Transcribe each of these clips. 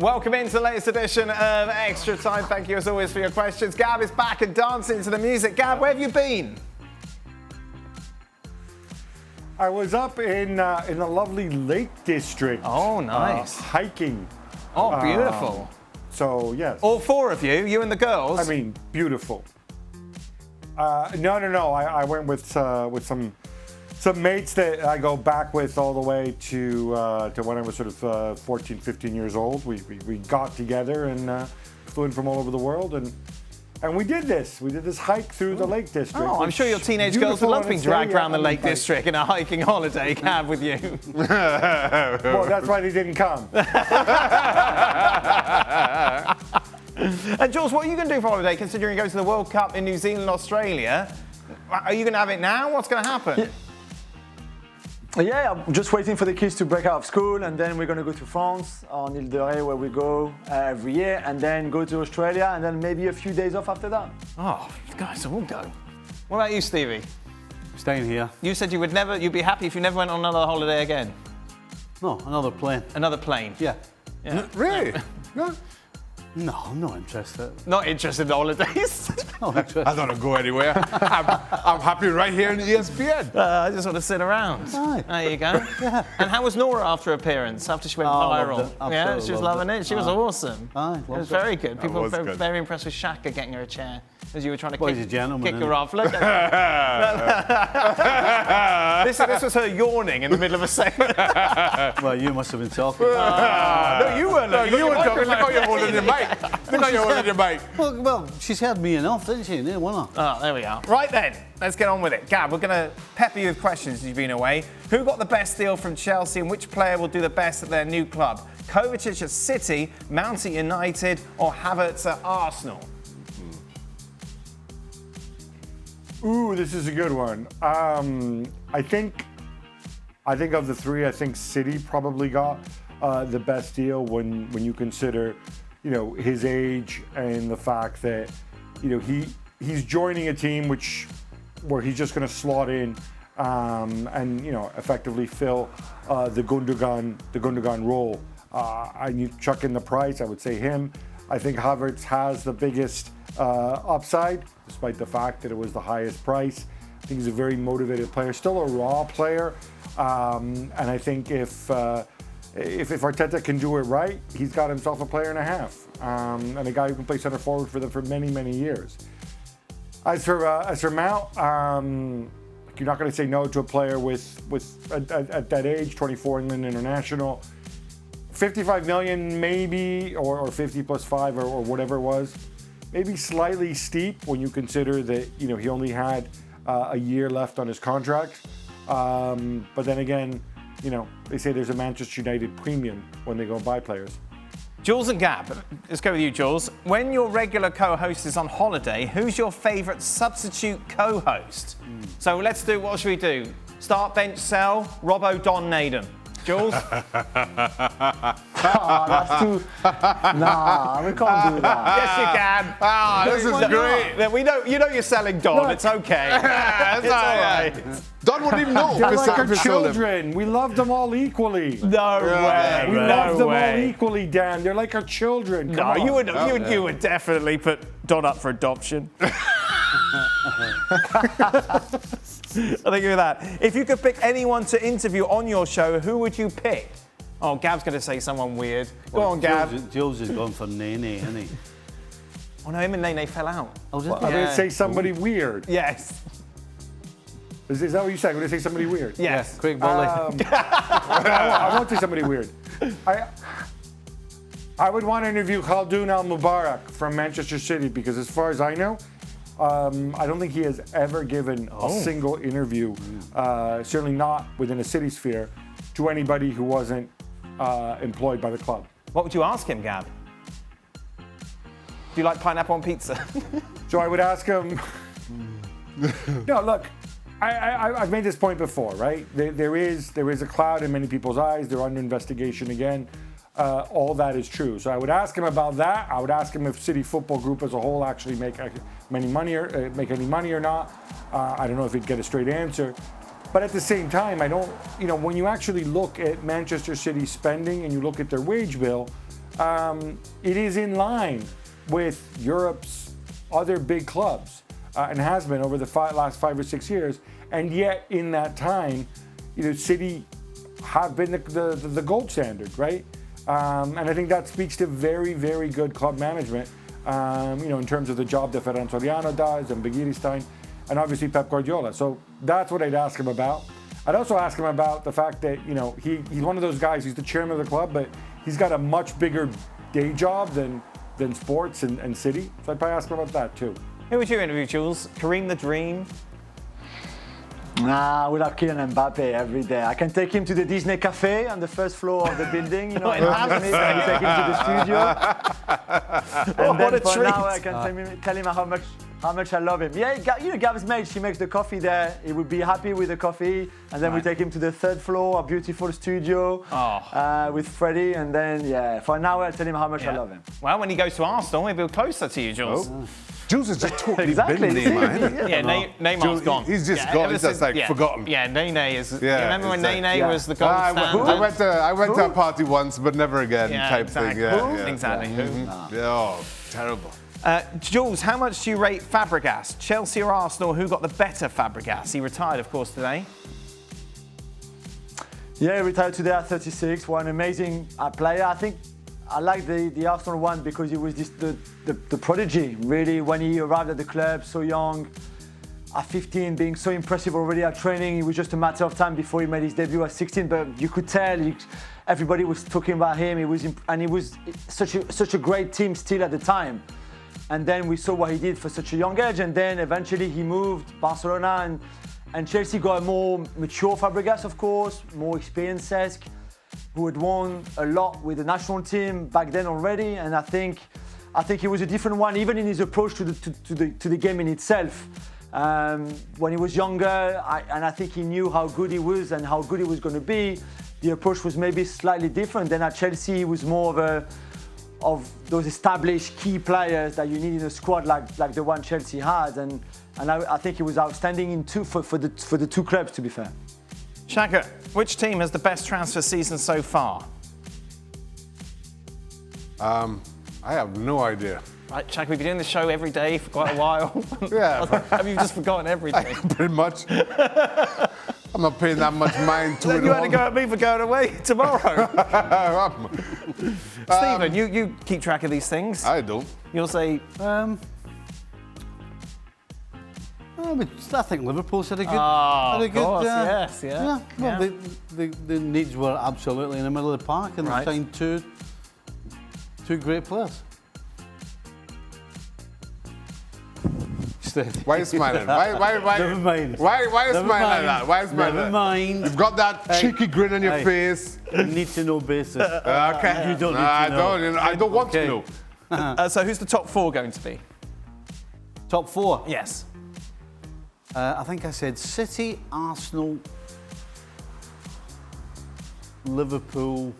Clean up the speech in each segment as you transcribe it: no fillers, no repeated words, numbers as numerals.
Welcome into the latest edition of Extra Time. Thank you as always for your questions. Gab is back and dancing to the music. Gab, where have you been? I was up in the lovely Lake District. Oh, nice. Hiking. Oh, beautiful. So, yes. All four of you, you and the girls? I mean, beautiful. No. I went with some mates that I go back with all the way to when I was sort of 14, 15 years old. We got together and flew in from all over the world and we did this. We did this hike through the Lake District. Oh, I'm sure your teenage girls would love being dragged around the Lake District in a hiking holiday cab with you. Well, that's why they didn't come. And Jules, what are you going to do for holiday, considering you go to the World Cup in New Zealand, Australia? Are you going to have it now? What's going to happen? Yeah, I'm just waiting for the kids to break out of school, and then we're going to go to France on Ile de Ré, where we go every year, and then go to Australia, and then maybe a few days off after that. Oh, guys, we'll go. What about you, Stevie? Staying here. You said you'd be happy if you never went on another holiday again. No, another plane. Another plane? Yeah. Really? No. No, I'm not interested. Not interested in holidays? Not interested. I don't want to go anywhere. I'm happy right here in ESPN. I just want to sit around. Aye. There you go. Yeah. And how was Nora after her appearance, after she went viral? Loved it. Yeah, Absolutely she was loved loving it. She was awesome. Aye, it was loved very good. People were was good. very impressed with Shaka getting her a chair as you were trying to Well, he's a gentleman, kick isn't her he? off. Look this was her yawning in the middle of a segment. Well, you must have been talking. No, you weren't. No, you were talking. Look how you're holding your mic. Look how you're holding your mic. Well, she's had me enough, didn't she? Didn't want her. Oh, there we are. Right then, let's get on with it. Gab, we're going to pepper you with questions as you've been away. Who got the best deal from Chelsea and which player will do the best at their new club? Kovacic at City, Mount at United, or Havertz at Arsenal? Ooh, this is a good one. I think of the three, I think City probably got the best deal when you consider, his age and the fact that, he's joining a team where he's just going to slot in and effectively fill the Gundogan role. And you chuck in the price, I would say him. I think Havertz has the biggest upside, despite the fact that it was the highest price. I think he's a very motivated player, still a raw player, and I think if Arteta can do it right, he's got himself a player and a half, and a guy who can play center forward for them for many, many years. As for Mount, you're not going to say no to a player at that age, 24 England international. 55 million maybe, or 50 plus 5 or whatever it was. Maybe slightly steep when you consider that, he only had a year left on his contract. But then again, they say there's a Manchester United premium when they go and buy players. Jules and Gab, let's go with you, Jules. When your regular co-host is on holiday, who's your favourite substitute co-host? So what should we do? Start, bench, sell, Robbo, Don, Naden. Jules? That's too... Nah, we can't do that. Yes, you can. This is great. We know, you're selling Don. It's okay. That's It's all all right. right. Don wouldn't even know. They're if like our it's sold him. children. We love them all equally. No way. We No love them all way. equally, Dan. They're like our children. No, Come on. you would definitely put Don up for adoption. I think with that. If you could pick anyone to interview on your show, who would you pick? Oh, Gab's going to say someone weird. Go on, Gab. Jules has gone for Nene, isn't he? Oh no, him and Nene fell out. Oh, did I'm going to say somebody weird. Yes. Is that what you said? I'm going to say somebody weird. Yes. Quick volley. I won't say somebody weird. I would want to interview Khaldoun Al-Mubarak from Manchester City because as far as I know, I don't think he has ever given a single interview, certainly not within a City sphere, to anybody who wasn't employed by the club. What would you ask him, Gab? Do you like pineapple on pizza? So I would ask him, no, look, I've made this point before, right? There is a cloud in many people's eyes. They're under investigation again. All that is true. So I would ask him about that. I would ask him if City Football Group as a whole actually make any money or not. I don't know if he'd get a straight answer. But at the same time, I don't, when you actually look at Manchester City's spending and you look at their wage bill, it is in line with Europe's other big clubs and has been over the last 5 or 6 years. And yet, in that time, City have been the gold standard, right? And I think that speaks to very, very good club management, in terms of the job that Ferran Soriano does and Begiristain, and obviously Pep Guardiola. So that's what I'd ask him about. I'd also ask him about the fact that, he's one of those guys, he's the chairman of the club, but he's got a much bigger day job than sports and City. So I'd probably ask him about that too. Who would you interview, Jules? Kareem the Dream? Nah, we'll have Kylian Mbappe every day. I can take him to the Disney Cafe on the first floor of the building, in Hammersmith, and take him to the studio. And what then a for treat. an hour, I can tell him how much I love him. Yeah, Gabs made, she makes the coffee there. He would be happy with the coffee. And then we take him to the third floor, a beautiful studio with Freddie. And then, for an hour, I tell him how much I love him. Well, when he goes to Arsenal, maybe we'll be closer to you, Jules. Oh. Jules has just totally Exactly. been Neymar, isn't he? Yeah, Neymar's Jules, gone. he's just yeah, gone. ever He's just since- forgotten. Yeah, Nene is. Yeah, You remember when exactly. Nene was the gold standard? I went to a party once, but never again type exactly. thing. Yeah. Exactly. Oh, terrible. Jules, how much do you rate Fabregas? Chelsea or Arsenal? Who got the better Fabregas? He retired, of course, today. Yeah, he retired today at 36. What an amazing player. I think I like the Arsenal one because he was just the prodigy, really, when he arrived at the club, so young. At 15, being so impressive already at training, it was just a matter of time before he made his debut at 16. But you could tell everybody was talking about him. He was such a great team still at the time. And then we saw what he did for such a young age. And then eventually he moved Barcelona and Chelsea got a more mature Fabregas, of course, more experience-esque, who had won a lot with the national team back then already. And I think he was a different one, even in his approach to the game in itself. When he was younger, I think he knew how good he was and how good he was going to be. The approach was maybe slightly different. Then at Chelsea, he was more of those established key players that you need in a squad like the one Chelsea had. And I think he was outstanding for the two clubs, to be fair. Shaka, which team has the best transfer season so far? I have no idea. Right, Shaka, we've been doing the show every day for quite a while. Yeah. Have you just forgotten everything? Pretty much. I'm not paying that much mind to it. You had to go at me for going away tomorrow. Stephen, you keep track of these things. I don't. You'll say, I think Liverpool had a good. oh, had a of good, course, yes, Yeah, well, the needs were absolutely in the middle of the park, and Right. they signed two great players. Why are you smiling? Why? Never mind. Why are you Never smiling like mind. that? Why are you smiling Never like that? mind. You've got that cheeky grin on your Hey. face. Need to know basis. Okay. You don't need I to know. don't. I don't want to Okay. know. so who's the top four going to be? Top four. Yes. I think I said City, Arsenal, Liverpool.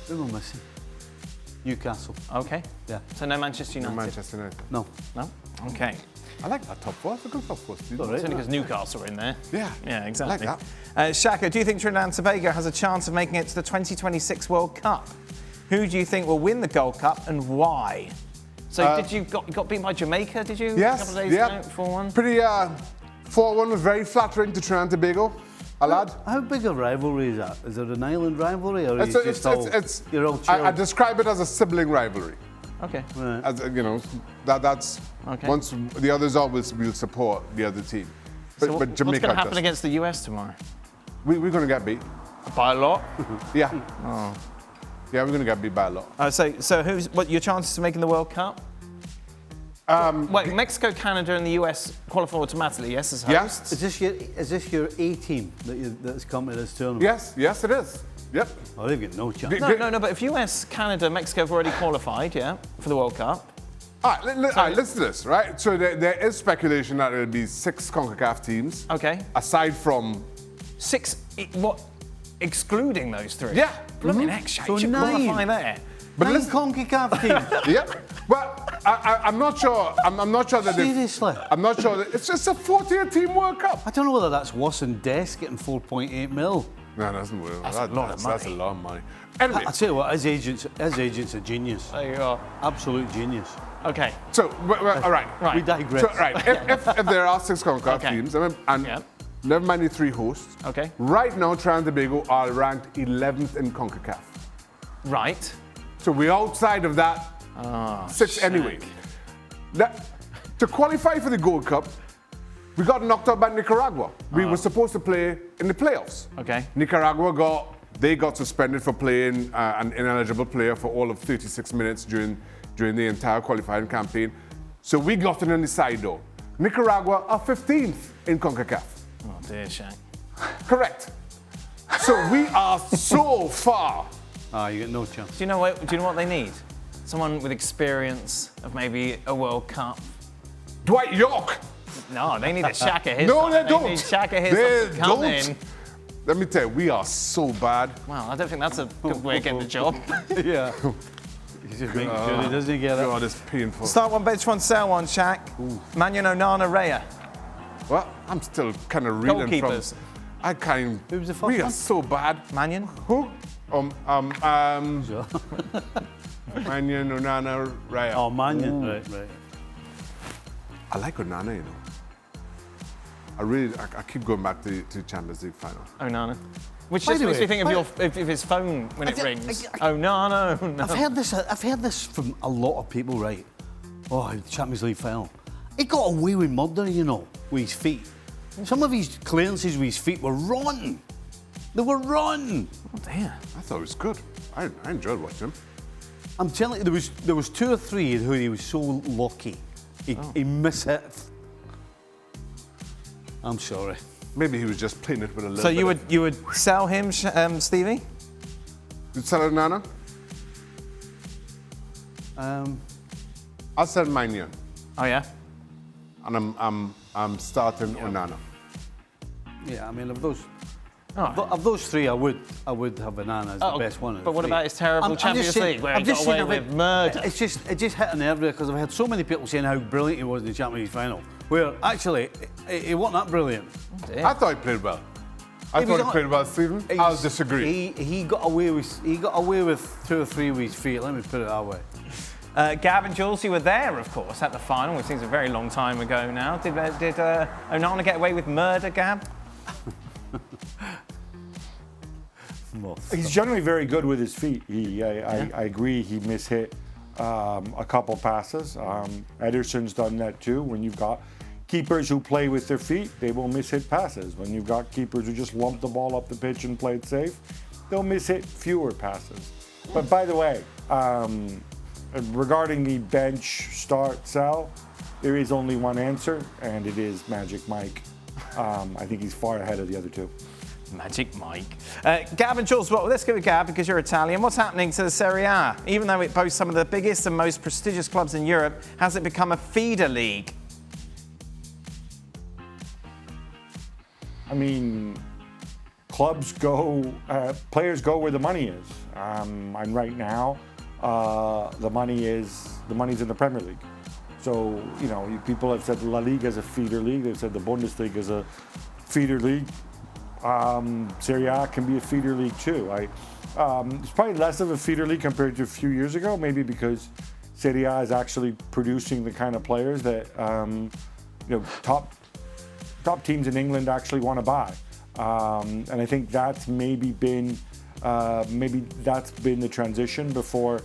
Who am I missing? Newcastle. Okay. Yeah. So no Manchester United? Manchester United. No. No? Okay. I like that top four. It's a good top four. Steve. All right. It's only because Newcastle are in there. Yeah. Yeah, exactly. I like Shaka, do you think Trinidad and Tobago has a chance of making it to the 2026 World Cup? Who do you think will win the Gold Cup and why? So did you got beaten by Jamaica, did you? Yes. A couple of days Yeah. ago, 4-1? Pretty. 4-1 was very flattering to Trinidad and Tobago. A lad. How big a rivalry is that? Is it an island rivalry, or It's, is it just you're all chill? I describe it as a sibling rivalry. Okay. Right. As you know, that's Okay. once the others always will support the other team. But, So but Jamaica what's going to happen does. against the US tomorrow? We're going to get beat. By a lot. Yeah. Yeah, we're going to get beat by a lot. So what your chances of making the World Cup? Wait, Mexico, Canada, and the US qualify automatically. Yes, as hosts. Yes. Is this your A team that's come to this tournament? Yes, it is. Yep. Oh, they've got no chance. No. But if US, Canada, Mexico have already qualified, for the World Cup. All right, listen to this, right? So there is speculation that there'll be 6 CONCACAF teams. Okay. Aside from 6. What? Excluding those 3. Yeah. Blooming heck, Shaq, So you should 9. qualify there. But Nine listen- CONCACAF teams. Yep. Well, I'm not sure. I'm not sure that Seriously? I'm not sure that it's just a 40-team World Cup. I don't know whether that's worse than Desk getting 4.8 mil. No, that's worth. That's a lot of That's a money. lot of money. Anyway, I tell you what, his agent's a genius. There you go. Absolute genius. Okay. so all right. Right. We digress. So, right, if there are 6 CONCACAF Okay. teams, and Yeah. never mind the 3 hosts, Okay. right now Trinidad and Tobago are ranked 11th in CONCACAF. Right. So we're outside of that 6 anyway. To qualify for the Gold Cup, we got knocked out by Nicaragua. We were supposed to play in the playoffs. Okay. Nicaragua got suspended for playing an ineligible player for all of 36 minutes during the entire qualifying campaign. So we got it on the side door. Nicaragua are 15th in CONCACAF. Oh dear, Shaq. Correct. So we are so far. You get no chance. Do you know what they need? Someone with experience of maybe a World Cup. Dwight York. No, they need a Shaka Hislop. No, they don't. Need Shaka They Hislop to come don't. in. Let me tell you, we are so bad. Well, I don't think that's a good way of getting the job. Yeah. He's just making sure he doesn't get it. God, it's painful. Start one, bench one, sell one, Shaq. Maignan, Onana, Raya. Well, I'm still kind of reeling Goalkeepers. from. I can't. Who was the first We are one? so bad. Maignan. Who? Maignan, Onana, Raya. Oh, Maignan. Right. I like Onana, you know. I keep going back to Champions League final. Onana. Which By just the makes way, me think of his phone when it rings. Onana, Onana. I've heard this from a lot of people, right? Oh, Champions League final. He got away with murder, you know, with his feet. Some of his clearances with his feet were rotten. They were rotten. Oh dear. I thought it was good. I enjoyed watching him. I'm telling you, there was 2 or 3 who he was so lucky. He missed it. I'm sorry. Maybe he was just playing it with a little So bit. you would sell him, Stevie? You'd sell Onana? I'll sell Maignan. Oh yeah. And I'm starting Onana. Yeah, I mean, of those Oh. of those 3, I would have Onana as the best one. of the But what 3. about his terrible I'm just Champions saying- League where I'm he just got away saying with murder? It just hit a nerve there because I've had so many people saying how brilliant he was in the Champions League final. Where actually, he wasn't that brilliant. I thought he played well. I thought he played well, Stephen. I'll disagree. He got away with 2 or 3 with his feet. Let me put it that way. Gabs Juls, you were there, of course, at the final, which seems a very long time ago now. Did Onana get away with murder, Gab? He's generally very good with his feet. I agree. He mishit a couple passes. Ederson's done that too. When you've got keepers who play with their feet, they will mishit passes. When you've got keepers who just lump the ball up the pitch and play it safe, they'll mishit fewer passes. But by the way, regarding the bench, start, sell, there is only one answer, and it is Magic Mike. I think he's far ahead of the other 2. Magic Mike. Gab and Jules, well, let's go with Gab because you're Italian. What's happening to the Serie A? Even though it boasts some of the biggest and most prestigious clubs in Europe, has it become a feeder league? I mean, players go where the money is. And right now, the money's in the Premier League. So, you know, people have said La Liga is a feeder league. They've said the Bundesliga is a feeder league. Serie A can be a feeder league too. It's probably less of a feeder league compared to a few years ago, maybe because Serie A is actually producing the kind of players that top teams in England actually want to buy. And I think that's maybe been the transition before,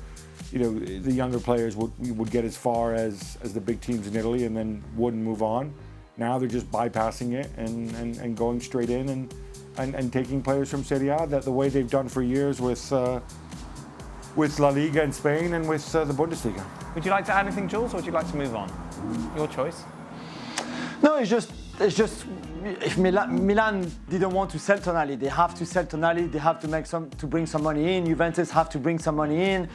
you know, the younger players would get as far as the big teams in Italy and then wouldn't move on. Now they're just bypassing it and going straight in and taking players from Serie A that the way they've done for years with La Liga in Spain and with the Bundesliga. Would you like to add anything, Jules, or would you like to move on? Your choice. No, it's just if Milan didn't want to sell Tonali, they have to sell Tonali. They have to bring some money in. Juventus have to bring some money in,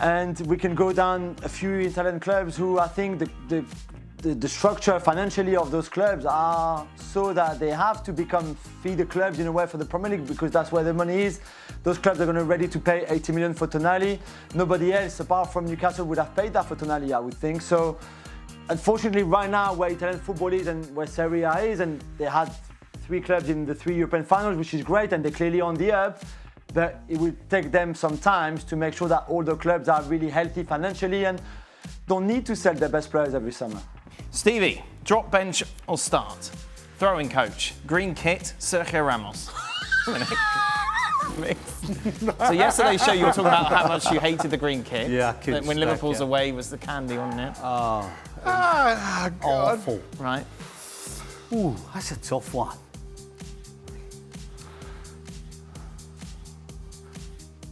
and we can go down a few Italian clubs who I think the structure financially of those clubs are so that they have to become feeder clubs in a way for the Premier League because that's where the money is. Those clubs are going to be ready to pay 80 million for Tonali. Nobody else apart from Newcastle would have paid that for Tonali, I would think. So unfortunately right now where Italian football is and where Serie A is, and they had 3 clubs in the 3 European finals, which is great, and they're clearly on the up. But it will take them some time to make sure that all the clubs are really healthy financially and don't need to sell their best players every summer. Stevie, drop bench or start? Throwing coach, green kit, Sergio Ramos. So yesterday's show you were talking about how much you hated the green kit. Yeah, That when Liverpool's away was the candy, wasn't it? Oh, God. awful. Right. Ooh, that's a tough one.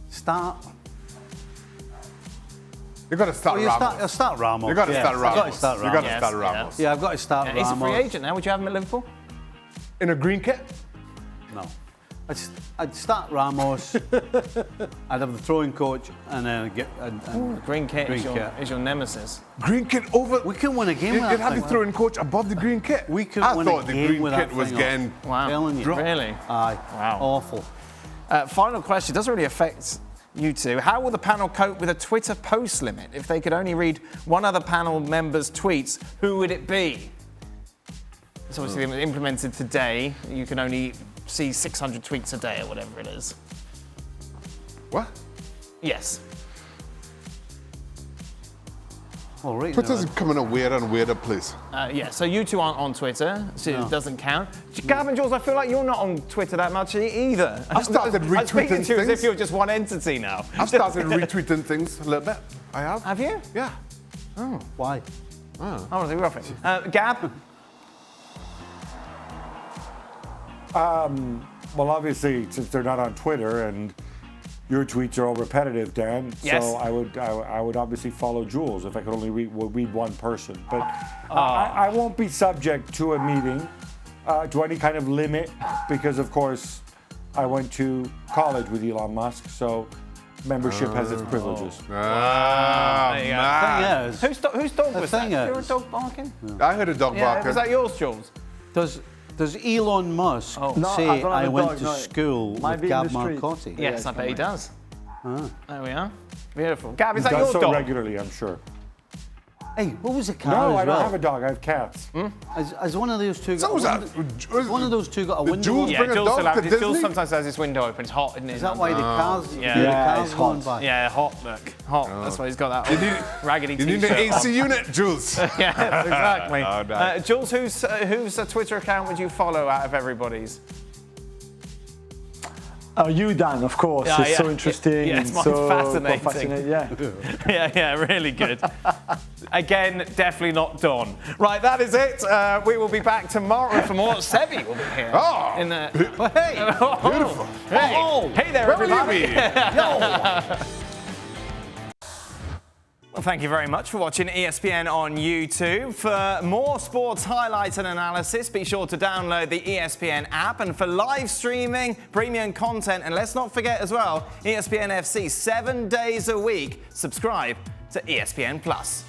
Start. You got to start Well, Ramos. I'll start Ramos. You got to start I've got to Ramos. start You Ramos. got to start Ramos. Yeah, I've got to start He's a Ramos. free agent now. Would you have him at Liverpool? In a green kit? No. I'd start Ramos. I'd have the throwing coach, and then get. Green kit, Green is, your, kit. is your nemesis. Green kit over. We can win a game You'd with that have the thing. throwing coach above the green kit. We could I win a thought the game green with kit that was thing getting. Wow. Telling you. Really? Aye. Wow. Awful. Final question. Doesn't really affect you two. How will the panel cope with a Twitter post limit? If they could only read one other panel member's tweets, who would it be? It's obviously implemented today. You can only see 600 tweets a day or whatever it is. What? Yes. All right. Twitter's becoming a weirder and weirder place. Yeah, so you two aren't on Twitter, so No. it doesn't count. Gavin Juls, I feel like you're not on Twitter that much either. I've started I'm speaking retweeting to you as if things. you're just one entity now. I've started retweeting things a little bit. I have. Have you? Yeah. Why? I want to think rough it. Gab? Well, obviously, since they're not on Twitter and your tweets are all repetitive, Dan, Yes. so I would obviously follow Jules if I could only read one person. But I won't be subject to a meeting, to any kind of limit, because of course I went to college with Elon Musk, so membership has its privileges. Ah, There you go. man. Thing is, Whose dog was that? thing Did you hear a is- dog barking? I heard a dog Yeah, barking. was that yours, Jules? does Elon Musk Oh. No, I say don't have I a went dog, to no. school Might with be in Gab the street. Marcotti? Yes, I bet he does. There we are. Beautiful. Gab, is He that does your so dog? regularly, I'm sure. Hey, what was the car No, as I don't well? have a dog. I have cats. Has one of those two got So was a that? window? One of those two got a The window? Jules on? Yeah, bring a Jules, dog to Jules Disney? sometimes has his window open. It's hot, isn't it? Is that why the cars? Yeah. the Yeah, cars it's going hot. by? Yeah, hot, look. Hot. That's why he's got that raggedy You t-shirt need an on. AC unit, Jules. Yeah, exactly. Oh, nice. Jules, whose Twitter account would you follow out of everybody's? You, Dan, of course. Yeah, it's yeah. so interesting. Yeah, it's and mine's so fascinating. Yeah. Yeah, really good. Again, definitely not Don. Right, that is it. We will be back tomorrow for more. Sevi will be here. Oh. In the, Hey, Beautiful. hey, Oh. hey there, Where will everybody. you be? Well, thank you very much for watching ESPN on YouTube. For more sports highlights and analysis, be sure to download the ESPN app. And for live streaming, premium content, and let's not forget as well, ESPN FC 7 days a week. Subscribe to ESPN Plus.